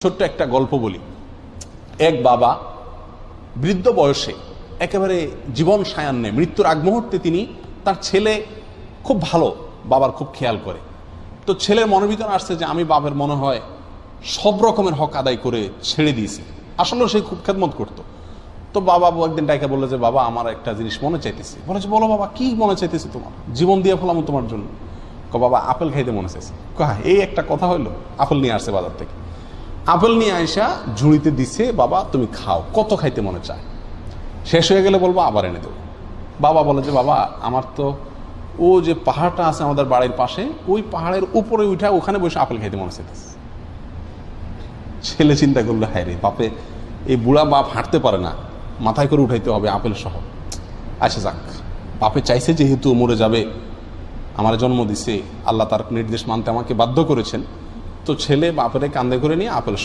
ছোট্ট একটা গল্প বলি। এক বাবা বৃদ্ধ বয়সে একেবারে জীবন সায়ান্নে মৃত্যুর আগ মুহূর্তে তিনি তার ছেলে খুব ভালো, বাবার খুব খেয়াল করে। তো ছেলের মনের ভিতরে আসছে যে আমি বাবার মনে হয় সব রকমের হক আদায় করে ছেড়ে দিয়েছি। আসলে সে খুব খেদমত করতো। তো বাবা একদিন ডাইকা বললো যে বাবা আমার একটা জিনিস মনে চাইতেছে। বলেছে বলো বাবা, কি মনে চাইতেছে তোমার? জীবন দিয়ে ফেলাম তোমার জন্য। বাবা আপেল খাইতে মনে চাইছে। এই একটা কথা হইলো? আপেল নিয়ে আসছে বাজার থেকে। আপেল নিয়ে আইসা ঝুড়িতে দিছে, বাবা তুমি খাও, কত খাইতে মনে চায়, শেষ হয়ে গেলে বলবো আবার এনে দেবো। বাবা বলে যে বাবা আমার তো ও যে পাহাড়টা আছে আমাদের বাড়ির পাশে, ওই পাহাড়ের উপরে উঠা ওখানে বসে আপেল খাইতে মনে চাইতেছে। ছেলে চিন্তা করলো, হ্যাঁ রে বাপে, এই বুড়া বাপ হাঁটতে পারে না, মাথায় করে উঠাইতে হবে আপেল সহ। আচ্ছা যাক, বাপে চাইছে যেহেতু মরে যাবে, আমার জন্ম দিছে, আল্লাহ তার নির্দেশ মানতে আমাকে বাধ্য করেছেন, তো ছেলে বাপের কান্দে করে নিয়ে আপেল